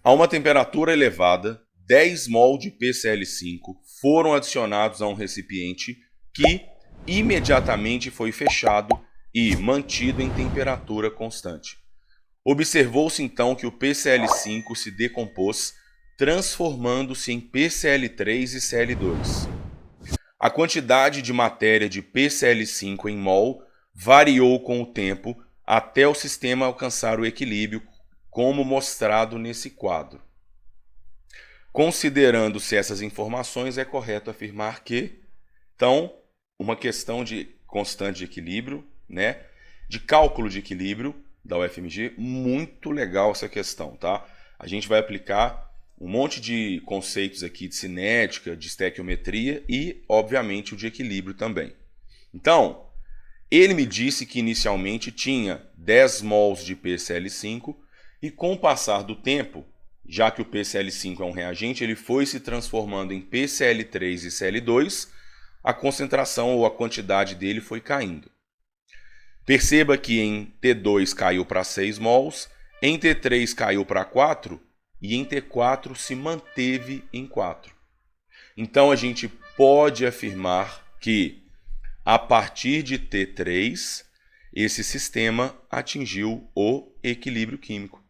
A uma temperatura elevada, 10 mol de PCl5 foram adicionados a um recipiente que imediatamente foi fechado e mantido em temperatura constante. Observou-se então que o PCl5 se decompôs, transformando-se em PCl3 e Cl2. A quantidade de matéria de PCl5 em mol variou com o tempo até o sistema alcançar o equilíbrio, como mostrado nesse quadro. Considerando-se essas informações, é correto afirmar que, então, uma questão de constante de equilíbrio, né, de cálculo de equilíbrio da UFMG, muito legal essa questão, tá? A gente vai aplicar um monte de conceitos aqui de cinética, de estequiometria e, obviamente, o de equilíbrio também. Então, ele me disse que inicialmente tinha 10 mols de PCl5 e com o passar do tempo, já que o PCl5 é um reagente, ele foi se transformando em PCl3 e Cl2, a concentração ou a quantidade dele foi caindo. Perceba que em T2 caiu para 6 mols, em T3 caiu para 4 e em T4 se manteve em 4. Então a gente pode afirmar que a partir de T3 esse sistema atingiu o equilíbrio químico.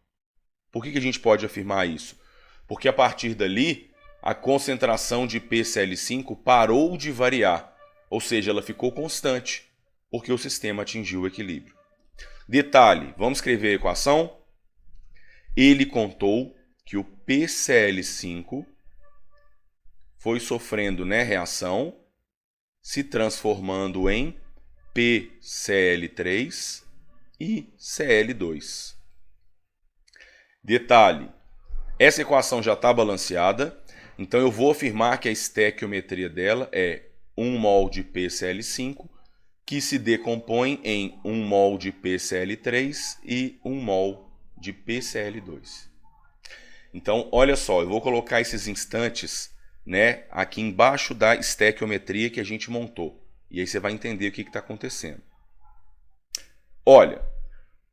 Por que a gente pode afirmar isso? Porque a partir dali a concentração de PCl5 parou de variar, ou seja, ela ficou constante, porque o sistema atingiu o equilíbrio. Detalhe, vamos escrever a equação? Ele contou que o PCl5 foi sofrendo, reação, se transformando em PCl3 e Cl2. Detalhe, essa equação já está balanceada, então eu vou afirmar que a estequiometria dela é 1 mol de PCl5, que se decompõe em 1 mol de PCl3 e 1 mol de PCl2. Então, olha só, eu vou colocar esses instantes, aqui embaixo da estequiometria que a gente montou. E aí você vai entender o que está acontecendo. Olha,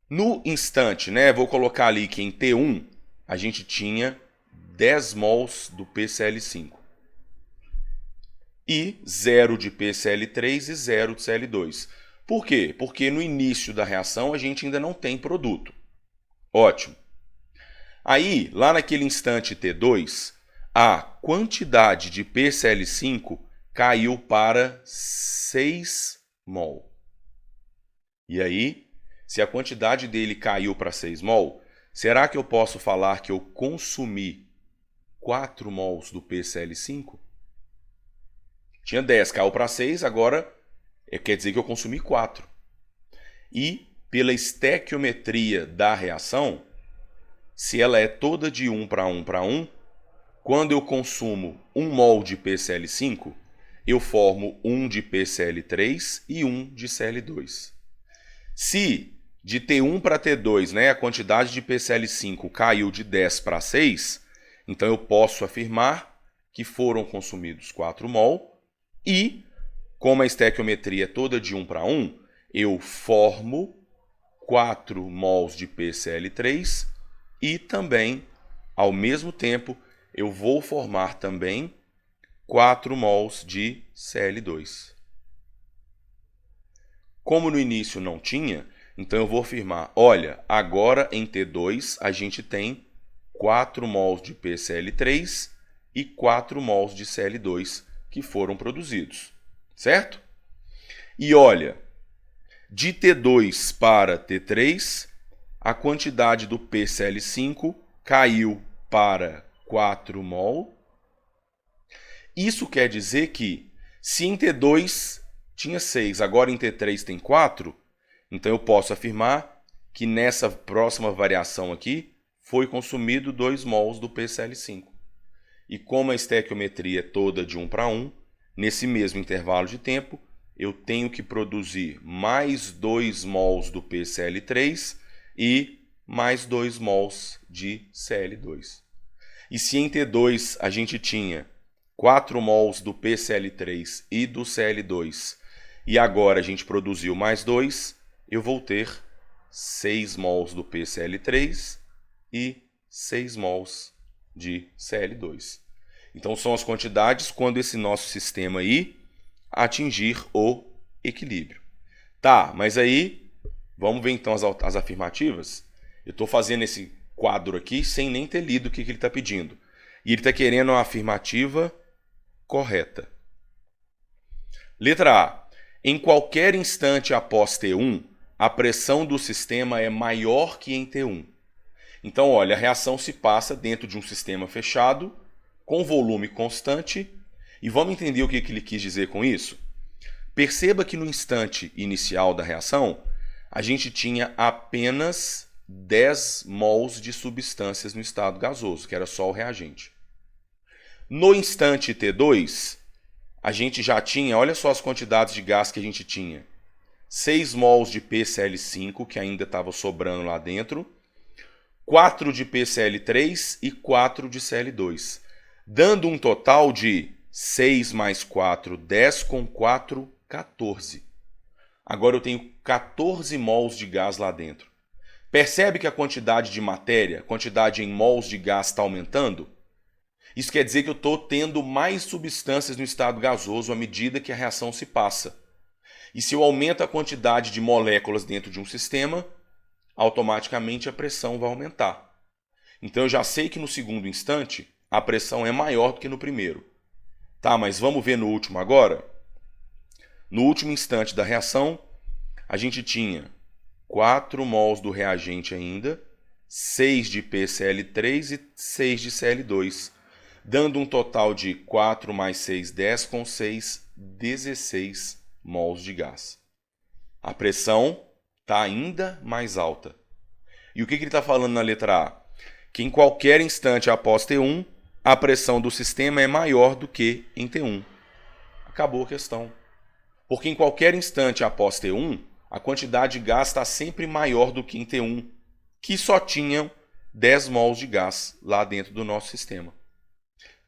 no instante, vou colocar ali que em T1 a gente tinha 10 mols do PCl5. E 0 de PCl3 e 0 de Cl2. Por quê? Porque no início da reação a gente ainda não tem produto. Ótimo. Aí, lá naquele instante T2, a quantidade de PCl5 caiu para 6 mol. E aí, se a quantidade dele caiu para 6 mol, será que eu posso falar que eu consumi 4 mols do PCl5? Tinha 10, caiu para 6, agora quer dizer que eu consumi 4. E pela estequiometria da reação, se ela é toda de 1 para 1 para 1, quando eu consumo 1 mol de PCl5, eu formo 1 de PCl3 e 1 de Cl2. Se de T1 para T2, a quantidade de PCl5 caiu de 10 para 6, então eu posso afirmar que foram consumidos 4 mol e, como a estequiometria é toda de 1 para 1, eu formo 4 mols de PCl3 e também, ao mesmo tempo, eu vou formar também 4 mols de Cl2. Como no início não tinha, então eu vou afirmar, olha, agora em T2 a gente tem 4 mols de PCl3 e 4 mols de Cl2 que foram produzidos, certo? E olha, de T2 para T3, a quantidade do PCl5 caiu para 4 mol. Isso quer dizer que, se em T2 tinha 6, agora em T3 tem 4, então eu posso afirmar que nessa próxima variação aqui foi consumido 2 mols do PCl5. E como a estequiometria é toda de 1 para 1, nesse mesmo intervalo de tempo, eu tenho que produzir mais 2 mols do PCl3 e mais 2 mols de Cl2. E se em T2 a gente tinha 4 mols do PCl3 e do Cl2, e agora a gente produziu mais 2, eu vou ter 6 mols do PCl3 e 6 mols de Cl2. Então são as quantidades quando esse nosso sistema aí atingir o equilíbrio. Tá, mas aí vamos ver então as afirmativas. Eu estou fazendo esse quadro aqui sem nem ter lido o que ele está pedindo. E ele está querendo uma afirmativa correta. Letra A. Em qualquer instante após T1, a pressão do sistema é maior que em T1. Então, olha, a reação se passa dentro de um sistema fechado, com volume constante. E vamos entender o que ele quis dizer com isso? Perceba que no instante inicial da reação, a gente tinha apenas 10 mols de substâncias no estado gasoso, que era só o reagente. No instante T2, a gente já tinha, olha só as quantidades de gás que a gente tinha. 6 mols de PCl5, que ainda estava sobrando lá dentro, 4 de PCl3 e 4 de Cl2, dando um total de 6 mais 4, 10, com 4, 14. Agora eu tenho 14 mols de gás lá dentro. Percebe que a quantidade de matéria, a quantidade em mols de gás está aumentando? Isso quer dizer que eu estou tendo mais substâncias no estado gasoso à medida que a reação se passa. E se eu aumento a quantidade de moléculas dentro de um sistema, automaticamente a pressão vai aumentar. Então eu já sei que no segundo instante a pressão é maior do que no primeiro. Tá, mas vamos ver no último agora? No último instante da reação, a gente tinha 4 mols do reagente ainda, 6 de PCl3 e 6 de Cl2, dando um total de 4 mais 6, 10, com 6, 16 mols de gás. A pressão está ainda mais alta. E o que ele está falando na letra A? Que em qualquer instante após T1, a pressão do sistema é maior do que em T1. Acabou a questão. Porque em qualquer instante após T1, a quantidade de gás está sempre maior do que em T1, que só tinham 10 mols de gás lá dentro do nosso sistema.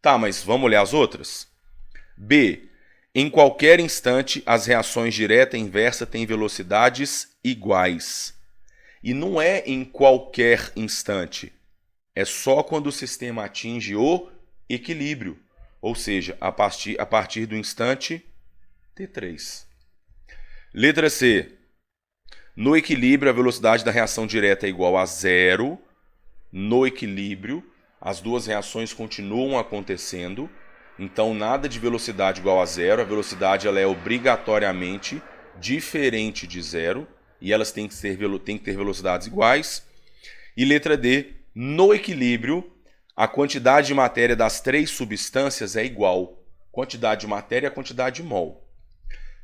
Tá, mas vamos olhar as outras? B. Em qualquer instante, as reações direta e inversa têm velocidades iguais. E não é em qualquer instante. É só quando o sistema atinge o equilíbrio. Ou seja, a partir do instante T3. Letra C. No equilíbrio, a velocidade da reação direta é igual a 0. No equilíbrio, as duas reações continuam acontecendo. Então, nada de velocidade igual a 0. A velocidade ela é obrigatoriamente diferente de 0. E elas têm que ter velocidades iguais. E letra D. No equilíbrio, a quantidade de matéria das 3 substâncias é igual. Quantidade de matéria e a quantidade de mol.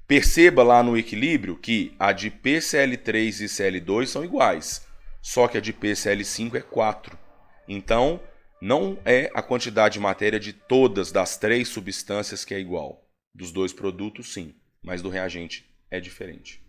Perceba lá no equilíbrio que a de PCl3 e Cl2 são iguais. Só que a de PCl5 é 4. Então, não é a quantidade de matéria de todas das 3 substâncias que é igual. Dos 2 produtos, sim, mas do reagente é diferente.